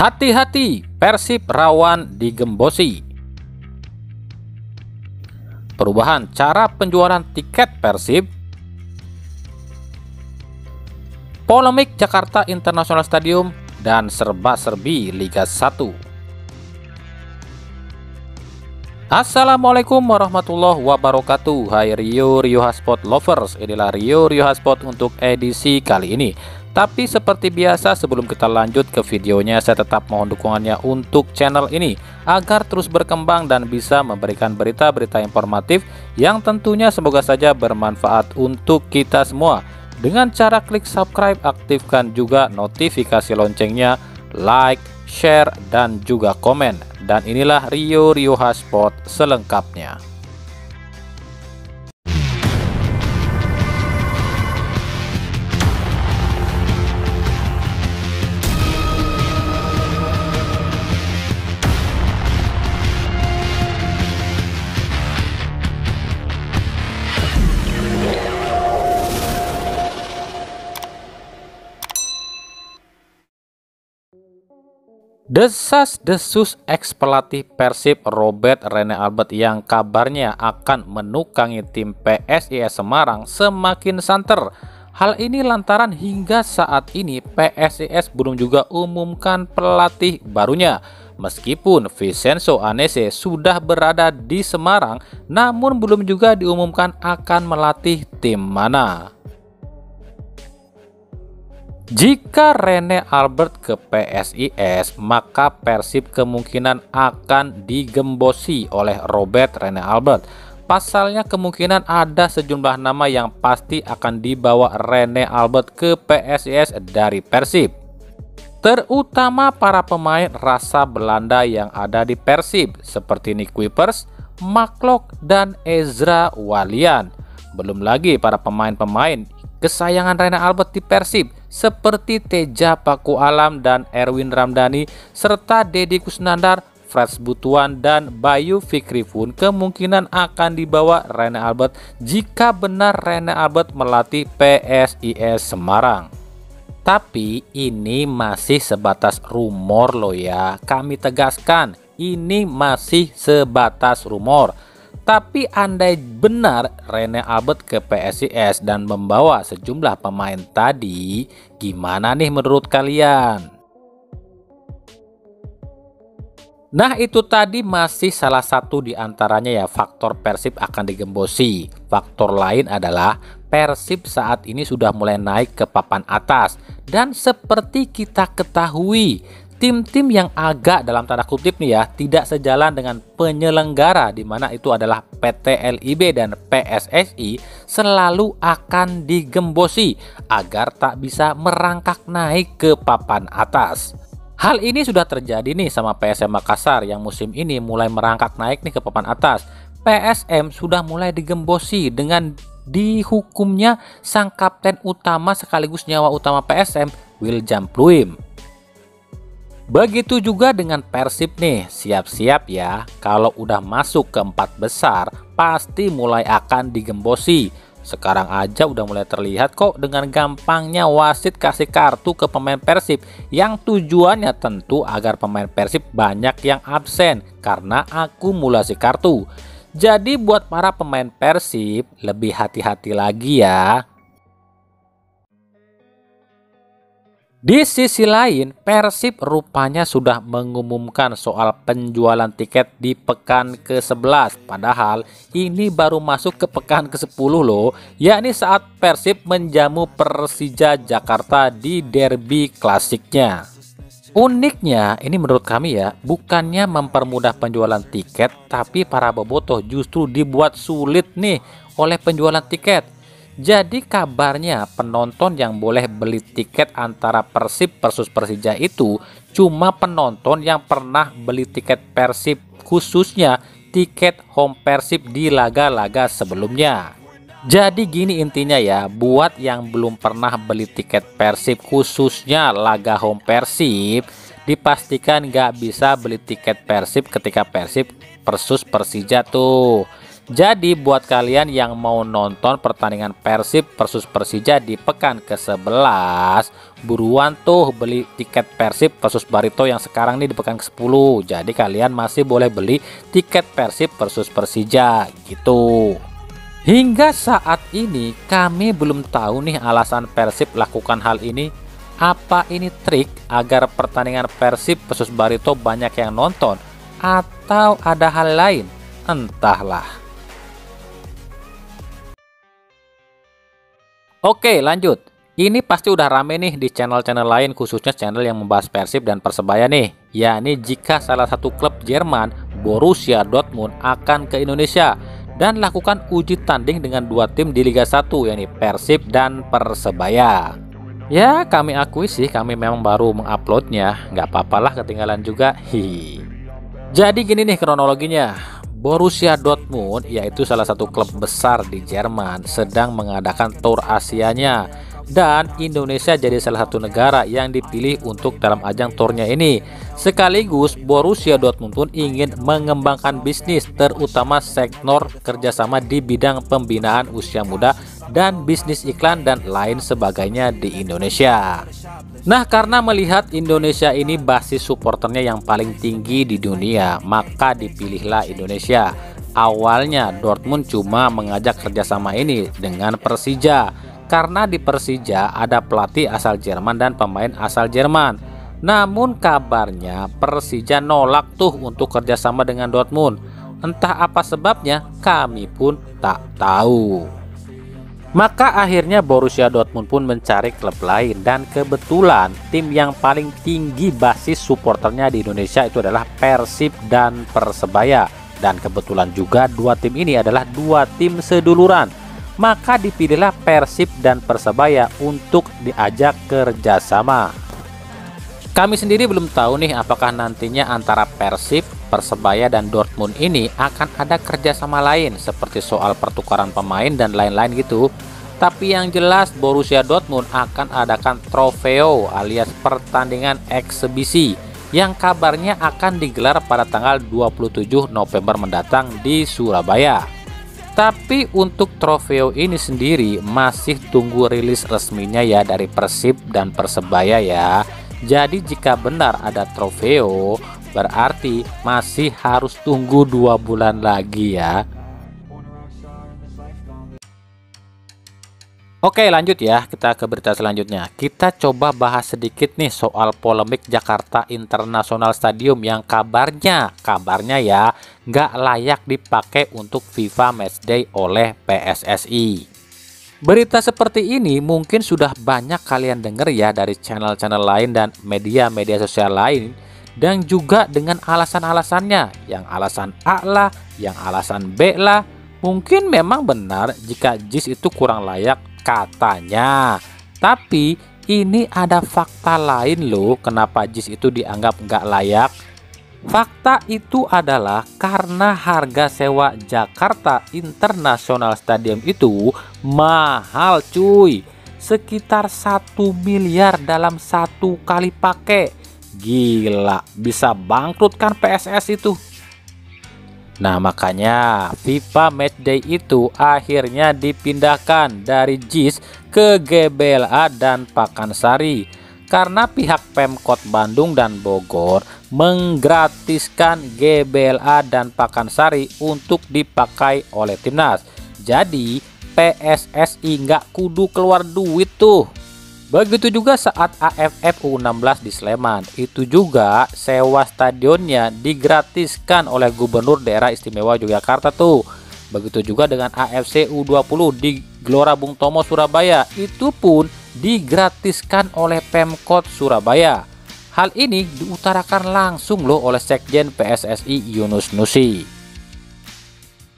Hati-hati, Persib rawan digembosi. Perubahan cara penjualan tiket Persib. Polemik Jakarta International Stadium dan serba-serbi Liga 1. Assalamualaikum warahmatullahi wabarakatuh. Hai Rio Hotspot lovers, inilah Rio Hotspot untuk edisi kali ini. Tapi seperti biasa, sebelum kita lanjut ke videonya, saya tetap mohon dukungannya untuk channel ini agar terus berkembang dan bisa memberikan berita-berita informatif yang tentunya semoga saja bermanfaat untuk kita semua. Dengan cara klik subscribe, aktifkan juga notifikasi loncengnya, like, share, dan juga komen. Dan inilah Rio Hotspot selengkapnya. Desas-desus ex pelatih Persib Robert Rene Albert yang kabarnya akan menukangi tim PSIS Semarang semakin santer. Hal ini lantaran hingga saat ini PSIS belum juga umumkan pelatih barunya. Meskipun Vincenzo Anese sudah berada di Semarang, namun belum juga diumumkan akan melatih tim mana. Jika Rene Albert ke PSIS, maka Persib kemungkinan akan digembosi oleh Robert Rene Albert. Pasalnya kemungkinan ada sejumlah nama yang pasti akan dibawa Rene Albert ke PSIS dari Persib. Terutama para pemain rasa Belanda yang ada di Persib seperti Nick Kuipers, Maklok, dan Ezra Walian. Belum lagi para pemain-pemain kesayangan Rene Albert di Persib seperti Teja Paku Alam dan Erwin Ramdhani serta Deddy Kusnandar, Freds Butuan, dan Bayu Fikri pun kemungkinan akan dibawa Rene Albert jika benar Rene Albert melatih PSIS Semarang. Tapi ini masih sebatas rumor loh ya, kami tegaskan ini masih sebatas rumor. Tapi andai benar Rene Albert ke PSIS dan membawa sejumlah pemain tadi, gimana nih menurut kalian? Nah, itu tadi masih salah satu di antaranya ya faktor Persib akan digembosi. Faktor lain adalah Persib saat ini sudah mulai naik ke papan atas. Dan seperti kita ketahui, tim-tim yang agak dalam tanda kutip nih ya tidak sejalan dengan penyelenggara, di mana itu adalah PT LIB dan PSSI, selalu akan digembosi agar tak bisa merangkak naik ke papan atas. Hal ini sudah terjadi nih sama PSM Makassar yang musim ini mulai merangkak naik nih ke papan atas. PSM sudah mulai digembosi dengan dihukumnya sang kapten utama sekaligus nyawa utama PSM, William Pluim. Begitu juga dengan Persib nih, siap-siap ya, kalau udah masuk ke 4 besar pasti mulai akan digembosi. Sekarang aja udah mulai terlihat kok dengan gampangnya wasit kasih kartu ke pemain Persib yang tujuannya tentu agar pemain Persib banyak yang absen karena akumulasi kartu. Jadi buat para pemain Persib lebih hati-hati lagi ya. Di sisi lain, Persib rupanya sudah mengumumkan soal penjualan tiket di pekan ke-11. Padahal ini baru masuk ke pekan ke-10 loh, yakni saat Persib menjamu Persija Jakarta di derby klasiknya. Uniknya, ini menurut kami ya, bukannya mempermudah penjualan tiket, tapi para bobotoh justru dibuat sulit nih oleh penjualan tiket. Jadi kabarnya penonton yang boleh beli tiket antara Persib versus Persija itu cuma penonton yang pernah beli tiket Persib, khususnya tiket home Persib di laga-laga sebelumnya. Jadi gini intinya ya, buat yang belum pernah beli tiket Persib khususnya laga home Persib, dipastikan nggak bisa beli tiket Persib ketika Persib versus Persija tuh. Jadi buat kalian yang mau nonton pertandingan Persib versus Persija di pekan ke-11, buruan tuh beli tiket Persib versus Barito yang sekarang nih di pekan ke-10. Jadi kalian masih boleh beli tiket Persib versus Persija gitu. Hingga saat ini kami belum tahu nih alasan Persib lakukan hal ini. Apa ini trik agar pertandingan Persib versus Barito banyak yang nonton, atau ada hal lain? Entahlah. Oke, lanjut. Ini pasti udah rame nih di channel-channel lain, khususnya channel yang membahas Persib dan Persebaya nih. Yakni jika salah satu klub Jerman, Borussia Dortmund, akan ke Indonesia dan lakukan uji tanding dengan dua tim di Liga 1, yakni Persib dan Persebaya. Ya, kami akui sih kami memang baru menguploadnya. Nggak apa-apalah ketinggalan juga. Hihi. Jadi gini nih kronologinya. Borussia Dortmund, yaitu salah satu klub besar di Jerman, sedang mengadakan Tour Asianya, dan Indonesia jadi salah satu negara yang dipilih untuk dalam ajang tournya ini. Sekaligus Borussia Dortmund pun ingin mengembangkan bisnis, terutama sektor kerjasama di bidang pembinaan usia muda dan bisnis iklan dan lain sebagainya di Indonesia. Nah, karena melihat Indonesia ini basis supporternya yang paling tinggi di dunia, maka dipilihlah Indonesia. Awalnya Dortmund cuma mengajak kerjasama ini dengan Persija, karena di Persija ada pelatih asal Jerman dan pemain asal Jerman. Namun kabarnya Persija nolak tuh untuk kerjasama dengan Dortmund. Entah apa sebabnya, kami pun tak tahu. Maka akhirnya Borussia Dortmund pun mencari klub lain, dan kebetulan tim yang paling tinggi basis supporternya di Indonesia itu adalah Persib dan Persebaya. Dan kebetulan juga dua tim ini adalah dua tim seduluran. Maka dipilihlah Persib dan Persebaya untuk diajak kerjasama. Kami sendiri belum tahu nih apakah nantinya antara Persib, Persebaya, dan Dortmund ini akan ada kerjasama lain seperti soal pertukaran pemain dan lain-lain gitu. Tapi yang jelas Borussia Dortmund akan adakan trofeo alias pertandingan eksebisi yang kabarnya akan digelar pada tanggal 27 November mendatang di Surabaya. Tapi untuk trofeo ini sendiri masih tunggu rilis resminya ya dari Persib dan Persebaya ya. Jadi jika benar ada trofeo, berarti masih harus tunggu 2 bulan lagi ya. Oke, lanjut ya, kita ke berita selanjutnya. Kita coba bahas sedikit nih soal polemik Jakarta International Stadium yang kabarnya ya nggak layak dipakai untuk FIFA Matchday oleh PSSI. Berita seperti ini mungkin sudah banyak kalian dengar ya dari channel-channel lain dan media-media sosial lain, dan juga dengan alasan-alasannya, yang alasan A lah, yang alasan B lah. Mungkin memang benar jika JIS itu kurang layak katanya, tapi ini ada fakta lain loh kenapa JIS itu dianggap nggak layak. Fakta itu adalah karena harga sewa Jakarta International Stadium itu mahal cuy, sekitar 1 miliar dalam 1 kali pakai. Gila, bisa bangkrut kan PSS itu. Nah, makanya FIFA Matchday itu akhirnya dipindahkan dari JIS ke GBLA dan Pakansari karena pihak Pemkot Bandung dan Bogor menggratiskan GBLA dan Pakansari untuk dipakai oleh timnas. Jadi PSSI nggak kudu keluar duit tuh. Begitu juga saat AFF U16 di Sleman, itu juga sewa stadionnya digratiskan oleh Gubernur Daerah Istimewa Yogyakarta tuh. Begitu juga dengan AFC U20 di Gelora Bung Tomo Surabaya, itu pun digratiskan oleh Pemkot Surabaya. Hal ini diutarakan langsung loh oleh Sekjen PSSI Yunus Nusi.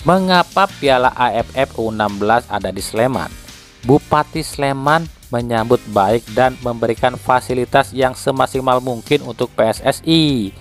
Mengapa Piala AFF U16 ada di Sleman? Bupati Sleman menyambut baik dan memberikan fasilitas yang semaksimal mungkin untuk PSSI.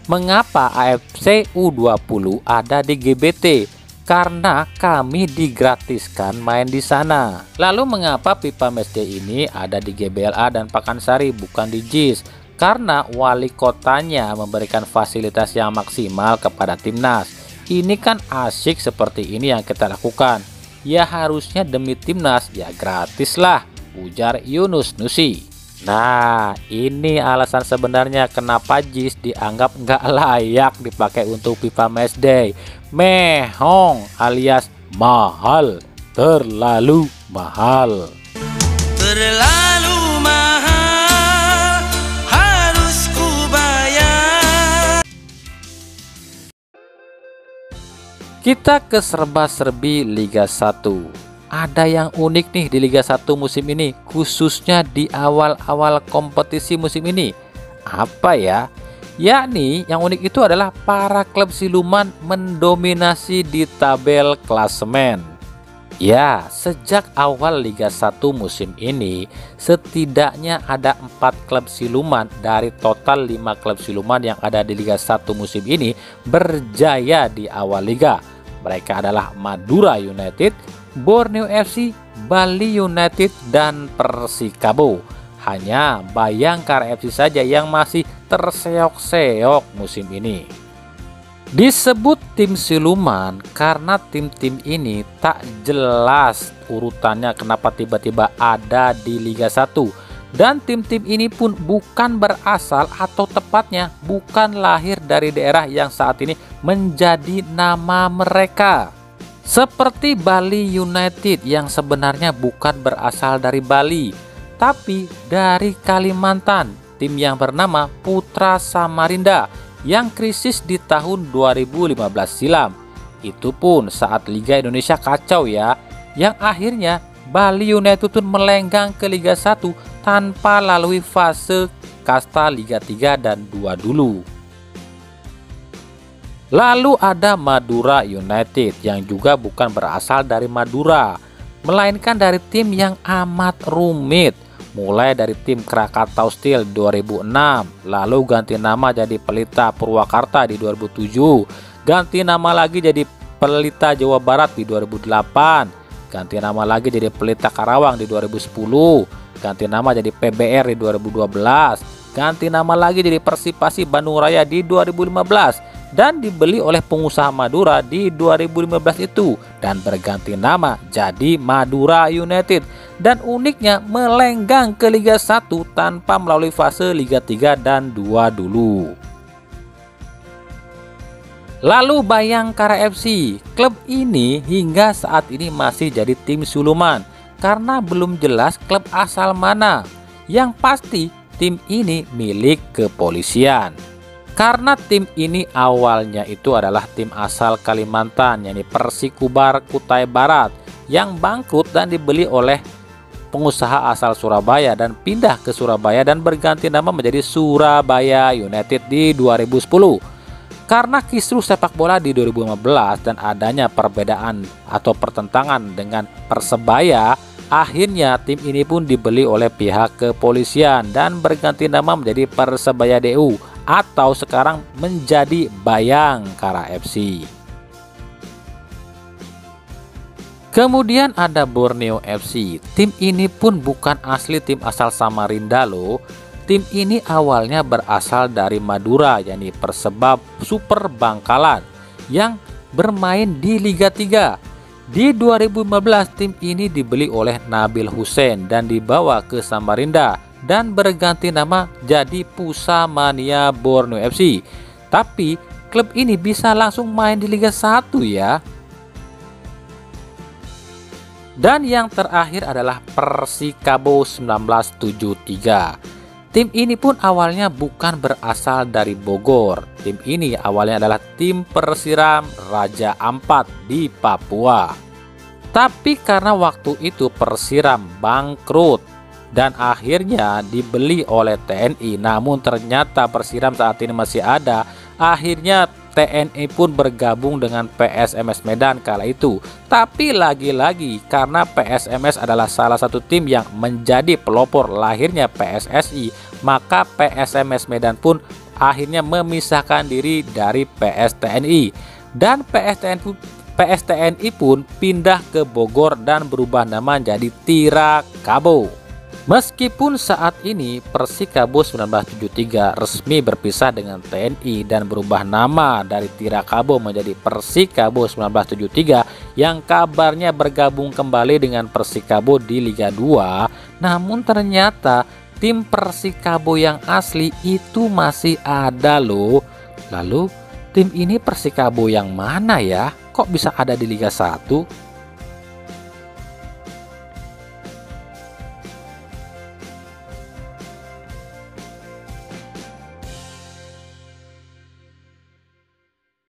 Mengapa AFC U20 ada di GBT? Karena kami digratiskan main di sana. Lalu mengapa FIFA Matchday ini ada di GBLA dan Pakansari bukan di JIS? Karena wali kotanya memberikan fasilitas yang maksimal kepada timnas. Ini kan asik seperti ini yang kita lakukan. Ya harusnya demi timnas, ya gratis lah, ujar Yunus Nusi. Nah, ini alasan sebenarnya kenapa JIS dianggap nggak layak dipakai untuk FIFA Matchday. Mehong alias mahal, terlalu mahal. Terlalu mahal, harus ku bayar. Kita ke serba-serbi Liga 1. Ada yang unik nih di Liga 1 musim ini, khususnya di awal-awal kompetisi musim ini. Apa ya? Yakni yang unik itu adalah para klub siluman mendominasi di tabel klasemen. Ya, sejak awal Liga 1 musim ini, setidaknya ada 4 klub siluman dari total 5 klub siluman yang ada di Liga 1 musim ini berjaya di awal liga. Mereka adalah Madura United, Borneo FC, Bali United, dan Persikabo. Hanya Bayangkara FC saja yang masih terseok-seok musim ini. Disebut tim siluman karena tim-tim ini tak jelas urutannya kenapa tiba-tiba ada di Liga 1. Dan tim-tim ini pun bukan berasal atau tepatnya bukan lahir dari daerah yang saat ini menjadi nama mereka. Seperti Bali United yang sebenarnya bukan berasal dari Bali, tapi dari Kalimantan, tim yang bernama Putra Samarinda yang krisis di tahun 2015 silam. Itu pun saat Liga Indonesia kacau ya, yang akhirnya Bali United pun melenggang ke Liga 1 tanpa lalui fase kasta Liga 3 dan 2 dulu. Lalu ada Madura United yang juga bukan berasal dari Madura, melainkan dari tim yang amat rumit. Mulai dari tim Krakatau Steel 2006, lalu ganti nama jadi Pelita Purwakarta di 2007, ganti nama lagi jadi Pelita Jawa Barat di 2008, ganti nama lagi jadi Pelita Karawang di 2010, ganti nama jadi PBR di 2012, ganti nama lagi jadi Persipasi Bandung Raya di 2015, dan dibeli oleh pengusaha Madura di 2015 itu dan berganti nama jadi Madura United, dan uniknya melenggang ke Liga 1 tanpa melalui fase Liga 3 dan 2 dulu. Lalu Bayangkara FC, klub ini hingga saat ini masih jadi tim siluman karena belum jelas klub asal mana. Yang pasti tim ini milik kepolisian. Karena tim ini awalnya itu adalah tim asal Kalimantan, yakni Persikubar Kutai Barat, yang bangkrut dan dibeli oleh pengusaha asal Surabaya dan pindah ke Surabaya dan berganti nama menjadi Surabaya United di 2010. Karena kisruh sepak bola di 2015 dan adanya perbedaan atau pertentangan dengan Persebaya, akhirnya tim ini pun dibeli oleh pihak kepolisian dan berganti nama menjadi Persebaya DU atau sekarang menjadi Bayangkara FC. Kemudian ada Borneo FC. Tim ini pun bukan asli tim asal Samarinda loh. Tim ini awalnya berasal dari Madura, yakni Persebab Super Bangkalan yang bermain di Liga 3. Di 2015 tim ini dibeli oleh Nabil Hussein dan dibawa ke Samarinda dan berganti nama jadi Pusamania Borneo FC. Tapi klub ini bisa langsung main di Liga 1 ya. Dan yang terakhir adalah Persikabo 1973. Tim ini pun awalnya bukan berasal dari Bogor. Tim ini awalnya adalah tim Persiram Raja Ampat di Papua. Tapi karena waktu itu Persiram bangkrut dan akhirnya dibeli oleh TNI, namun ternyata Persiram saat ini masih ada. Akhirnya TNI pun bergabung dengan PSMS Medan kala itu. Tapi lagi-lagi karena PSMS adalah salah satu tim yang menjadi pelopor lahirnya PSSI, maka PSMS Medan pun akhirnya memisahkan diri dari PSTNI. Dan PSTNI pun pindah ke Bogor dan berubah nama menjadi Tirakabo. Meskipun saat ini Persikabo 1973 resmi berpisah dengan TNI dan berubah nama dari Tirakabo menjadi Persikabo 1973 yang kabarnya bergabung kembali dengan Persikabo di Liga 2, namun ternyata tim Persikabo yang asli itu masih ada loh. Lalu tim ini Persikabo yang mana ya? Kok bisa ada di Liga 1?